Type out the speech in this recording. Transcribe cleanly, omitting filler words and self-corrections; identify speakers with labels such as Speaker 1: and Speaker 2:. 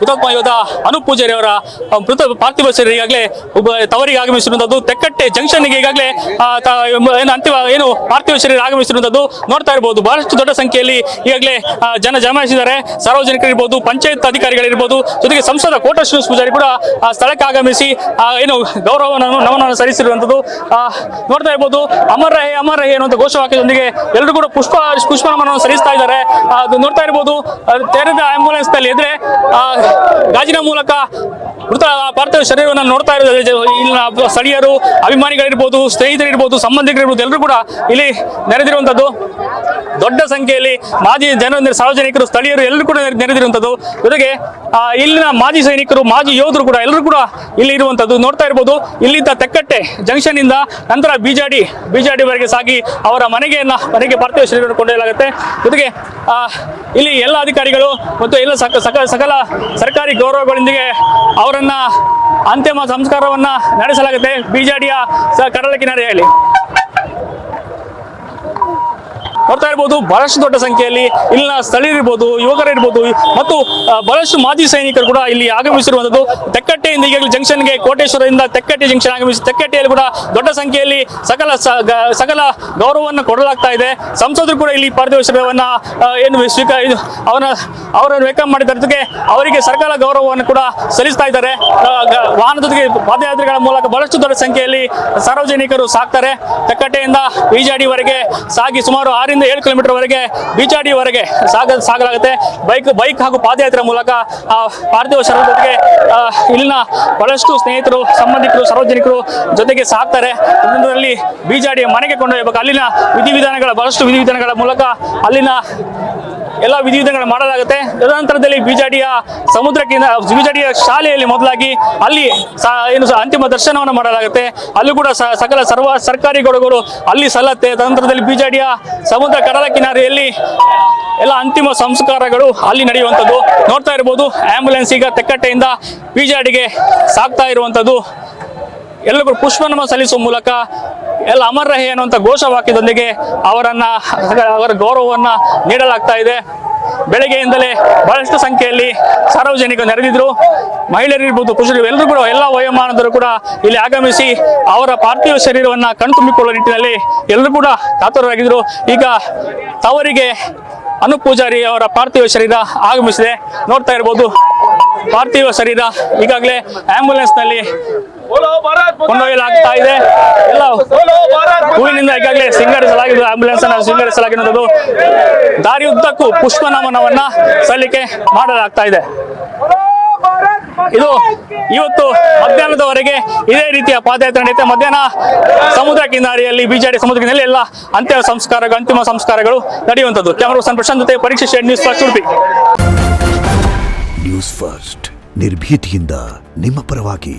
Speaker 1: ಹುತಾತ್ಮ ಯೋಧ ಅನೂಪ್ ಪೂಜಾರಿ ಅವರ ಮೃತ ಪಾರ್ಥಿವ ಶರೀರ ಈಗಾಗಲೇ ತವರಿಗೆ ಆಗಮಿಸಿರುವಂತದ್ದು. ತೆಕ್ಕಟ್ಟೆ ಜಂಕ್ಷನ್ಗೆ ಈಗಾಗಲೇ ಅಂತಿಮ ಪಾರ್ಥಿವ ಶರೀರ ಆಗಮಿಸಿರುವಂತದ್ದು ನೋಡ್ತಾ ಇರಬಹುದು. ಬಹಳಷ್ಟು ದೊಡ್ಡ ಸಂಖ್ಯೆಯಲ್ಲಿ ಈಗಾಗಲೇ ಜನ ಜಮಾಯಿಸಿದ್ದಾರೆ. ಸಾರ್ವಜನಿಕರಿರ್ಬೋದು, ಪಂಚಾಯತ್ ಅಧಿಕಾರಿಗಳಿರ್ಬೋದು, ಜೊತೆಗೆ ಸಂಸದ ಕೋಟ ಶ್ರೀನಿವಾಸ ಪೂಜಾರಿ ಕೂಡ ಸ್ಥಳಕ್ಕೆ ಆಗಮಿಸಿ ನಮನವನ್ನು ಸಲ್ಲಿಸಿರುವಂತದ್ದು ನೋಡ್ತಾ ಇರಬಹುದು. ಅಮರ ರಹೇ ಅನ್ನುವಂಥ ಘೋಷವಾಕ್ಯದೊಂದಿಗೆ ಎಲ್ಲರೂ ಕೂಡ ಪುಷ್ಪ ನಮನವನ್ನು ಸಲ್ಲಿಸ್ತಾ ಇದ್ದಾರೆ. ಅದು ನೋಡ್ತಾ ಇರಬಹುದು. ತೆರೆದ ಆಂಬ್ಯುಲೆನ್ಸ್ ನಲ್ಲಿ ಎದುರೆ ಗಾಜಿನ ಮೂಲಕ ಮೃತ ಪಾರ್ಥಿವ ಶರೀರವನ್ನು ನೋಡ್ತಾ ಇರೋದು. ಇಲ್ಲಿನ ಸ್ಥಳೀಯರು, ಅಭಿಮಾನಿಗಳಿರ್ಬೋದು, ಸ್ನೇಹಿತರಿರ್ಬೋದು, ಸಂಬಂಧಿಕರಿರ್ಬೋದು, ಎಲ್ಲರೂ ಕೂಡ ಇಲ್ಲಿ ನೆರೆದಿರುವಂತದ್ದು. ದೊಡ್ಡ ಸಂಖ್ಯೆಯಲ್ಲಿ ಮಾಜಿ ಸಾರ್ವಜನಿಕರು, ಸ್ಥಳೀಯರು ಎಲ್ಲರೂ ಕೂಡ ನೆರೆದಿರುವಂತದ್ದು. ಜೊತೆಗೆ ಇಲ್ಲಿನ ಮಾಜಿ ಸೈನಿಕರು, ಮಾಜಿ ಯೋಧರು ಕೂಡ ಎಲ್ಲರೂ ಕೂಡ ಇಲ್ಲಿ ಇರುವಂತದ್ದು ನೋಡ್ತಾ ಇರಬಹುದು. ಇಲ್ಲಿಂದ ತೆಕ್ಕಟ್ಟೆ ಜಂಕ್ಷನ್ ಇಂದ ನಂತರ ಬಿಜಾಡಿ ಸಾಗಿ ಅವರ ಮನೆಗೆ ಪಾರ್ಥಿವ ಶರೀರವನ್ನು ಕೊಂಡೊಯ್ಯಲಾಗುತ್ತೆ. ಜೊತೆಗೆ ಇಲ್ಲಿ ಎಲ್ಲ ಅಧಿಕಾರಿಗಳು ಮತ್ತು ಎಲ್ಲ ಸಕಲ ಸರ್ಕಾರಿ ಗೌರವಗಳೊಂದಿಗೆ ಅವರನ್ನ ಅಂತಿಮ ಸಂಸ್ಕಾರವನ್ನ ನಡೆಸಲಾಗುತ್ತೆ ಬಿಜಾಡಿಯ ಕಡಲ ಕಿನಾರೆಯಲ್ಲಿ. ನೋಡ್ತಾ ಇರಬಹುದು. ಬಹಳಷ್ಟು ದೊಡ್ಡ ಸಂಖ್ಯೆಯಲ್ಲಿ ಇಲ್ಲಿನ ಸ್ಥಳೀಯರಿರ್ಬೋದು, ಯುವಕರಿರ್ಬೋದು ಮತ್ತು ಬಹಳಷ್ಟು ಮಾಜಿ ಸೈನಿಕರು ಕೂಡ ಇಲ್ಲಿ ಆಗಮಿಸಿರುವಂತದ್ದು. ತೆಕ್ಕಟ್ಟೆಯಿಂದ ಈಗಾಗಲೇ ಜಂಕ್ಷನ್ಗೆ, ಕೋಟೇಶ್ವರದಿಂದ ತೆಕ್ಕಟ್ಟೆ ಜಂಕ್ಷನ್ ಆಗಮಿಸಿ ತೆಕ್ಕಟ್ಟೆಯಲ್ಲಿ ಕೂಡ ದೊಡ್ಡ ಸಂಖ್ಯೆಯಲ್ಲಿ ಸಕಲ ಗೌರವವನ್ನು ಕೊಡಲಾಗ್ತಾ ಇದೆ. ಸಂಸದರು ಕೂಡ ಇಲ್ಲಿ ಪಾರ್ಥಿವ ಶರೀರವನ್ನ ಅವರನ್ನು ವೆಲ್ಕಮ್ ಮಾಡಿದ ಜೊತೆಗೆ ಅವರಿಗೆ ಸರ್ಕಾರ ಗೌರವವನ್ನು ಕೂಡ ಸಲ್ಲಿಸ್ತಾ ಇದ್ದಾರೆ. ವಾಹನದ ಜೊತೆಗೆ ಪಾದಯಾತ್ರೆಗಳ ಮೂಲಕ ಬಹಳಷ್ಟು ದೊಡ್ಡ ಸಂಖ್ಯೆಯಲ್ಲಿ ಸಾರ್ವಜನಿಕರು ಸಾಕ್ತಾರೆ. ತೆಕ್ಕಟ್ಟೆಯಿಂದ ಬಿಜಾಡಿವರೆಗೆ ಸಾಗಿ ಸುಮಾರು 6-7 ಕಿಲೋಮೀಟರ್ ವರೆಗೆ ಬಿಜಾಡಿವರೆಗೆ ಸಾಗಲಾಗುತ್ತೆ. ಬೈಕ್ ಹಾಗೂ ಪಾದಯಾತ್ರೆ ಮೂಲಕ ಪಾರ್ಥಿವ ಶರೀರದ ಜೊತೆಗೆ ಇಲ್ಲಿನ ಬಹಳಷ್ಟು ಸ್ನೇಹಿತರು, ಸಂಬಂಧಿಕರು, ಸಾರ್ವಜನಿಕರು ಜೊತೆಗೆ ಸಾಕ್ತಾರೆ. ಇದರಲ್ಲಿ ಬಿಜಾಡಿಯ ಮನೆಗೆ ಕೊಂಡೊಯ್ಯಬೇಕು. ಅಲ್ಲಿನ ಬಹಳಷ್ಟು ವಿಧಿವಿಧಾನಗಳ ಮೂಲಕ ಅಲ್ಲಿನ ಎಲ್ಲ ವಿಧಿವಿಧಾನಗಳು ಮಾಡಲಾಗುತ್ತೆ. ತದನಂತರದಲ್ಲಿ ಬಿಜಾಡಿಯ ಬಿಜಾಡಿಯ ಶಾಲೆಯಲ್ಲಿ ಮೊದಲಾಗಿ ಅಲ್ಲಿ ಅಂತಿಮ ದರ್ಶನವನ್ನು ಮಾಡಲಾಗುತ್ತೆ. ಅಲ್ಲೂ ಕೂಡ ಸರ್ಕಾರಿ ಗೌರವಗಳು ಅಲ್ಲಿ ಸಲ್ಲತ್ತೆ. ತದನಂತರದಲ್ಲಿ ಬಿಜಾಡಿಯ ಸಮುದ್ರ ಕಡಲ ಕಿನಾರೆಯಲ್ಲಿ ಎಲ್ಲ ಅಂತಿಮ ಸಂಸ್ಕಾರಗಳು ಅಲ್ಲಿ ನಡೆಯುವಂಥದ್ದು ನೋಡ್ತಾ ಇರಬಹುದು. ಆಂಬ್ಯುಲೆನ್ಸ್ ಈಗ ತೆಕ್ಕಟ್ಟೆಯಿಂದ ಬಿಜಾಡಿಗೆ ಸಾಗ್ತಾ ಇರುವಂಥದ್ದು. ಎಲ್ಲರಿಗೂ ಪುಷ್ಪನಮ ಸಲ್ಲಿಸುವ ಮೂಲಕ ಎಲ್ಲ ಅಮರ ರಹೇ ಅನ್ನುವಂಥ ಘೋಷವಾಕ್ಯದೊಂದಿಗೆ ಅವರ ಗೌರವವನ್ನ ನೀಡಲಾಗ್ತಾ ಇದೆ. ಬೆಳಗ್ಗೆಯಿಂದಲೇ ಬಹಳಷ್ಟು ಸಂಖ್ಯೆಯಲ್ಲಿ ಸಾರ್ವಜನಿಕರು ನೆರೆದಿದ್ರು. ಮಹಿಳೆಯರಿರ್ಬೋದು, ಪುರುಷರು ಎಲ್ಲರೂ ಕೂಡ ಎಲ್ಲ ವಯೋಮಾನದರು ಕೂಡ ಇಲ್ಲಿ ಆಗಮಿಸಿ ಅವರ ಪಾರ್ಥಿವ ಶರೀರವನ್ನ ಕಣ್ತುಂಬಿಕೊಳ್ಳುವ ನಿಟ್ಟಿನಲ್ಲಿ ಎಲ್ಲರೂ ಕೂಡ ಕಾತುರರಾಗಿದ್ರು. ಈಗ ತವರಿಗೆ ಅನೂಪ್ ಪೂಜಾರಿ ಅವರ ಪಾರ್ಥಿವ ಶರೀರ ಆಗಮಿಸಿದೆ. ನೋಡ್ತಾ ಇರಬಹುದು. ಪಾರ್ಥಿವ ಶರೀರ ಈಗಾಗಲೇ ಆಂಬ್ಯುಲೆನ್ಸ್ ನಲ್ಲಿ ಕೊಂಡೊಯ್ಯಲಾಗ್ತಾ ಇದೆ. ಎಲ್ಲ ಹೂವಿನಿಂದ ಈಗಾಗಲೇ ಸಿಂಗರಿಸಲಾಗಿದೆ. ಆಂಬ್ಯುಲೆನ್ಸ್ ಅನ್ನು ಸಿಂಗರಿಸಲಾಗಿರುವುದು. ದಾರಿ ಉದ್ದಕ್ಕೂ ಪುಷ್ಪ ನಮನವನ್ನ ಸಲ್ಲಿಕೆ ಮಾಡಲಾಗ್ತಾ ಇದೆ. ಇದು ಇವತ್ತು ಮಧ್ಯಾಹ್ನದವರೆಗೆ ಇದೇ ರೀತಿಯ ಪಾದಯಾತ್ರೆ ನಡೆಯುತ್ತೆ. ಮಧ್ಯಾಹ್ನ ಸಮುದ್ರ ಕಿನಾರೆಯಲ್ಲಿ ಬಿಜಾಡಿ ಸಮುದ್ರ ಕಿನಾರೆಯಲ್ಲಿ ಎಲ್ಲ ಅಂತಿಮ ಸಂಸ್ಕಾರಗಳು ನಡೆಯುವಂಥದ್ದು. ಕ್ಯಾಮರಾ ಪರ್ಸನ್ ಪ್ರಶಾಂತ್ ಜೊತೆ ಪರೀಕ್ಷೆ news first Udupi.
Speaker 2: News first ನಿರ್ಭೀತಿಯಿಂದ ನಿಮ್ಮ ಪರವಾಗಿ.